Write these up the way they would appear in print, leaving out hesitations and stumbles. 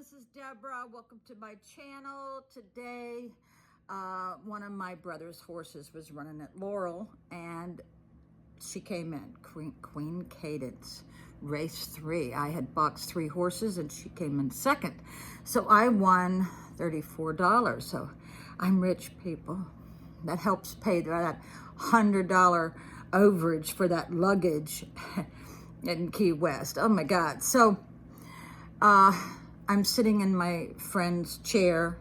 this is Deborah. Welcome to my channel. Today, one of my brother's horses was running at Laurel, and she came in, Queen Cadence, race 3. I had boxed 3 horses, and she came in second. So I won $34. So I'm rich, people. That helps pay that $100 overage for that luggage in Key West. Oh my God. So I'm sitting in my friend's chair.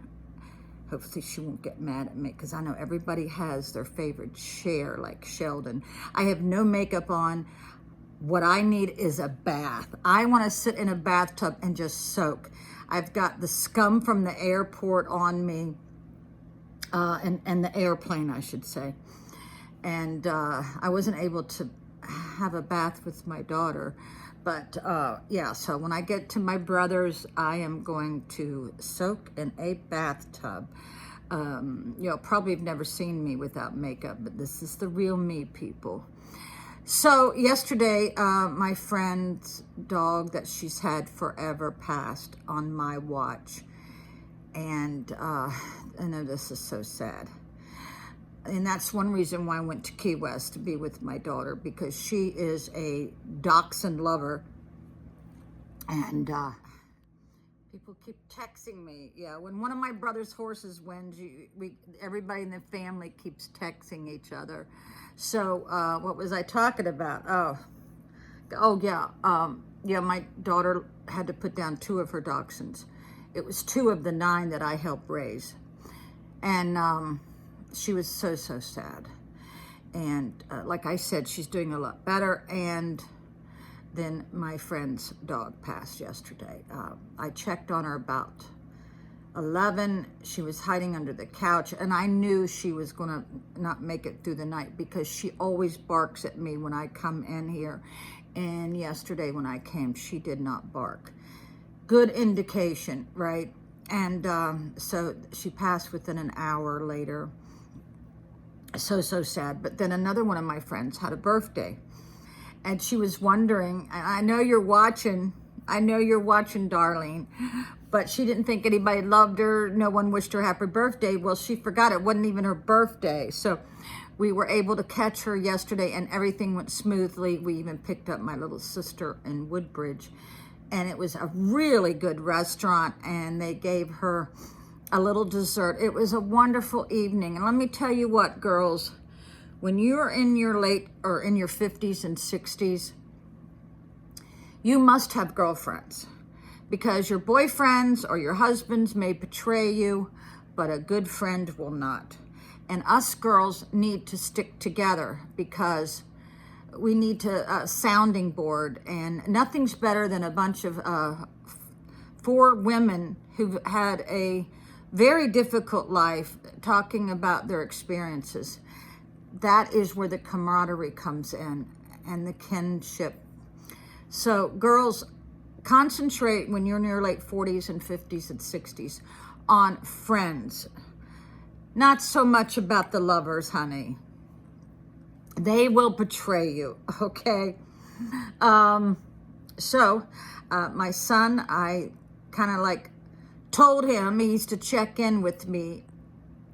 Hopefully she won't get mad at me because I know everybody has their favorite chair, like Sheldon. I have no makeup on. What I need is a bath. I want to sit in a bathtub and just soak. I've got the scum from the airport on me, and the airplane, I should say. And I wasn't able to have a bath with my daughter. But yeah, so when I get to my brother's, I am going to soak in a bathtub. Probably have never seen me without makeup, but this is the real me, people. So yesterday, my friend's dog that she's had forever passed on my watch. And I know this is so sad. And that's one reason why I went to Key West to be with my daughter, because she is a dachshund lover. And people keep texting me. Yeah, when one of my brother's horses wins, everybody in the family keeps texting each other. So what was I talking about? Oh yeah. Yeah, my daughter had to put down 2 of her dachshunds. It was 2 of the 9 that I helped raise. And she was so sad. And like I said, she's doing a lot better. And then my friend's dog passed yesterday. I checked on her about 11. She was hiding under the couch, and I knew she was gonna not make it through the night because she always barks at me when I come in here. And yesterday when I came, she did not bark. Good indication, right? And so she passed within an hour later. So sad. But then another one of my friends had a birthday, and she was wondering, I know you're watching, Darlene, but she didn't think anybody loved her. No one wished her happy birthday. Well, she forgot it wasn't even her birthday. So we were able to catch her yesterday, and everything went smoothly. We even picked up my little sister in Woodbridge, and it was a really good restaurant, and they gave her a little dessert. It was a wonderful evening. And let me tell you what, girls, when you're in your late or in your 50s and 60s, you must have girlfriends, because your boyfriends or your husbands may betray you, but a good friend will not. And us girls need to stick together, because we need to sounding board, and nothing's better than a bunch of 4 women who've had a very difficult life talking about their experiences. That is where the camaraderie comes in, and the kinship. So girls, concentrate when you're in your late 40s and 50s and 60s on friends. Not so much about the lovers, honey. They will betray you, okay? So my son, I kind of like told him he's to check in with me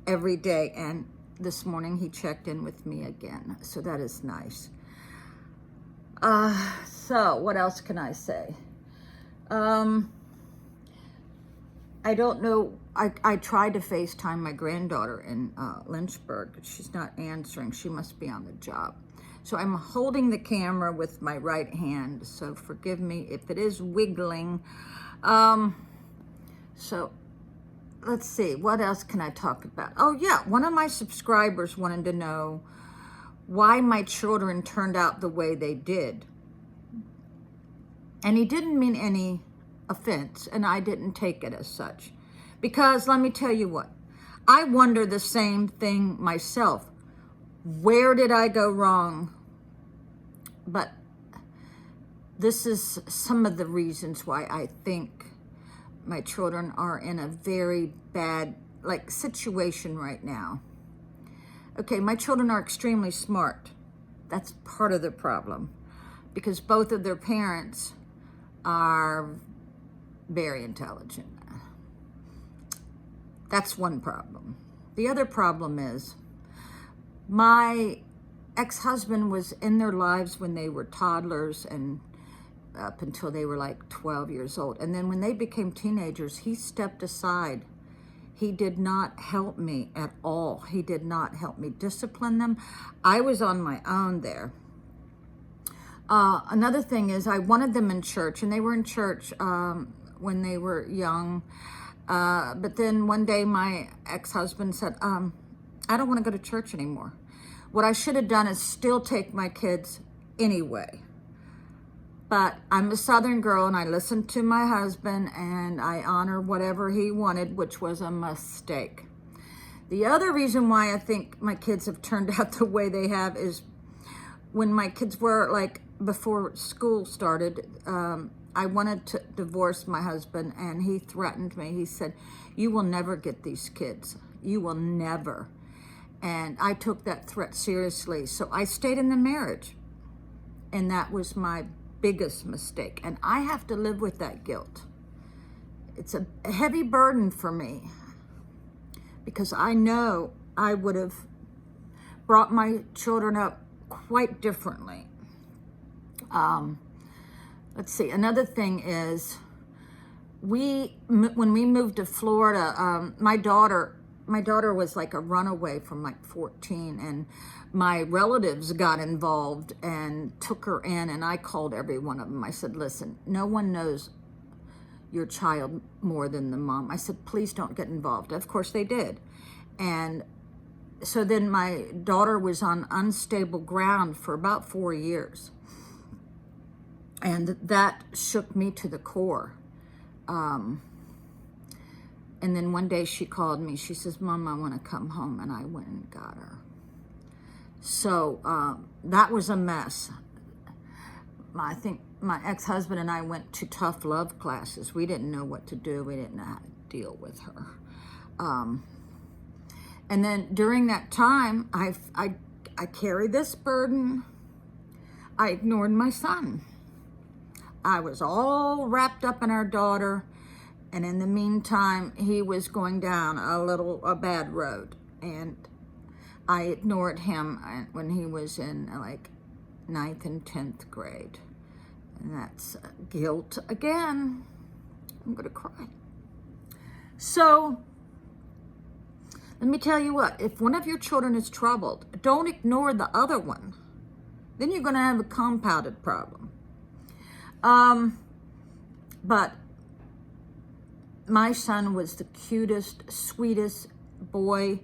every day, and this morning he checked in with me again, so that is nice. So what else can I say? I don't know. I tried to FaceTime my granddaughter in Lynchburg, but she's not answering. She must be on the job. So I'm holding the camera with my right hand, so forgive me if it is wiggling. So let's see, what else can I talk about? Oh yeah, one of my subscribers wanted to know why my children turned out the way they did. And he didn't mean any offense, and I didn't take it as such. Because let me tell you what, I wonder the same thing myself. Where did I go wrong? But this is some of the reasons why I think my children are in a very bad situation right now. Okay, my children are extremely smart. That's part of the problem, because both of their parents are very intelligent. That's one problem. The other problem is my ex-husband was in their lives when they were toddlers and up until they were like 12 years old. And then when they became teenagers, he stepped aside. He did not help me at all. He did not help me discipline them. I was on my own there. Another thing is I wanted them in church, and they were in church when they were young. But then one day my ex-husband said, I don't want to go to church anymore. What I should have done is still take my kids anyway. But I'm a Southern girl, and I listened to my husband, and I honor whatever he wanted, which was a mistake. The other reason why I think my kids have turned out the way they have is when my kids were like, before school started, I wanted to divorce my husband, and he threatened me. He said, you will never get these kids. You will never. And I took that threat seriously. So I stayed in the marriage, and that was my biggest mistake. And I have to live with that guilt. It's a heavy burden for me because I know I would have brought my children up quite differently. Let's see. Another thing is, when we moved to Florida, my daughter was like a runaway from like 14, and my relatives got involved and took her in, and I called every one of them. I said, listen, no one knows your child more than the mom. I said, please don't get involved. Of course they did. And so then my daughter was on unstable ground for about 4 years. And that shook me to the core. And then one day she called me. She says, Mom, I want to come home. And I went and got her. So that was a mess. I think my ex-husband and I went to tough love classes. We didn't know what to do. We didn't know how to deal with her. And then during that time, I carried this burden. I ignored my son. I was all wrapped up in our daughter, and in the meantime, he was going down a bad road, and I ignored him when he was in like 9th and 10th grade, and that's guilt again. I'm gonna cry. So let me tell you what, if one of your children is troubled, don't ignore the other one. Then you're gonna have a compounded problem. But my son was the cutest, sweetest boy.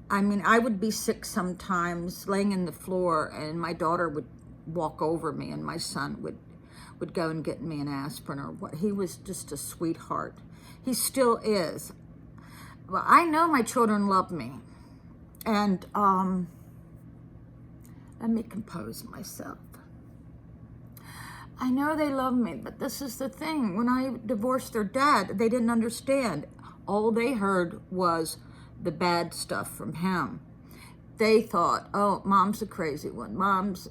I mean, I would be sick sometimes, laying in the floor, and my daughter would walk over me, and my son would go and get me an aspirin or what. He was just a sweetheart. He still is. Well, I know my children love me. And let me compose myself. I know they love me, but this is the thing. When I divorced their dad, they didn't understand. All they heard was the bad stuff from him. They thought, oh, Mom's a crazy one. Mom's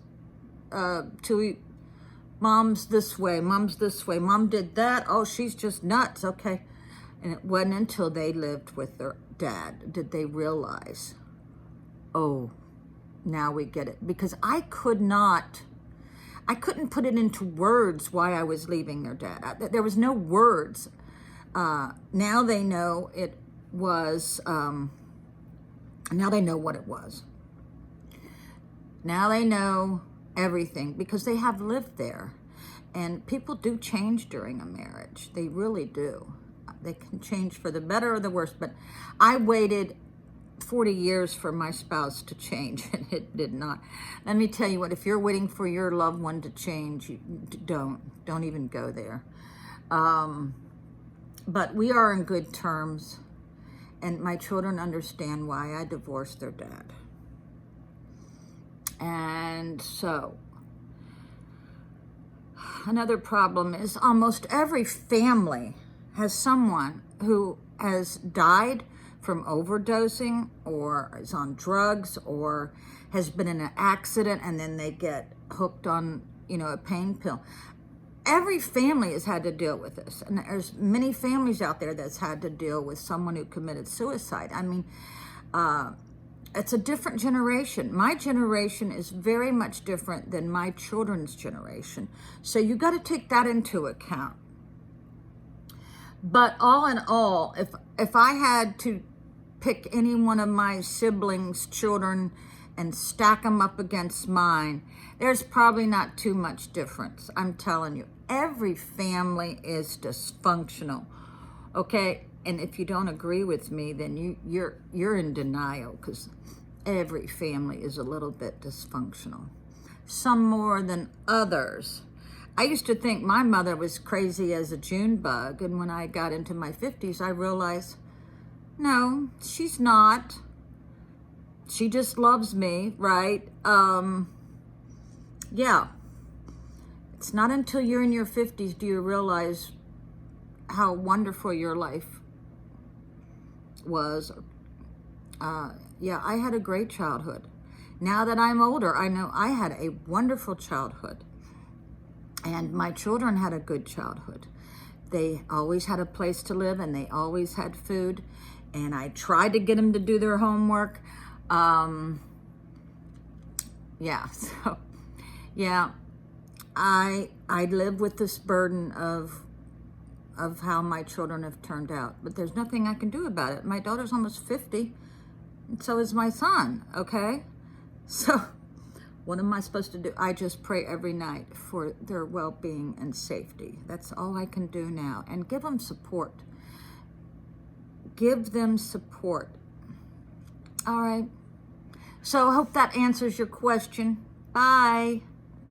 this way. Mom's this way. Mom did that. Oh, she's just nuts. Okay. And it wasn't until they lived with their dad did they realize, oh, now we get it. Because I couldn't put it into words why I was leaving their dad. There was no words. Now they know it was, now they know what it was. Now they know everything because they have lived there. And people do change during a marriage. They really do. They can change for the better or the worse. But I waited 40 years for my spouse to change, and it did not. Let me tell you what, if you're waiting for your loved one to change, don't even go there. But we are in good terms, and my children understand why I divorced their dad. And so another problem is almost every family has someone who has died from overdosing, or is on drugs, or has been in an accident and then they get hooked on, a pain pill. every family has had to deal with this, and there's many families out there that's had to deal with someone who committed suicide. I mean, it's a different generation. My generation is very much different than my children's generation, so you got to take that into account. But all in all, if I had to pick any one of my siblings' children and stack them up against mine, there's probably not too much difference. I'm telling you, every family is dysfunctional, okay? And if you don't agree with me, then you're in denial, because every family is a little bit dysfunctional, some more than others. I used to think my mother was crazy as a June bug, and when I got into my 50s, I realized, no, she's not. She just loves me, right? Yeah. It's not until you're in your 50s do you realize how wonderful your life was. Yeah, I had a great childhood. Now that I'm older, I know I had a wonderful childhood. And my children had a good childhood. They always had a place to live, and they always had food. And I tried to get them to do their homework. Yeah, so, yeah, I live with this burden of how my children have turned out. But there's nothing I can do about it. My daughter's almost 50, and so is my son, okay? So what am I supposed to do? I just pray every night for their well-being and safety. That's all I can do now. And give them support. Give them support. All right. So I hope that answers your question. Bye.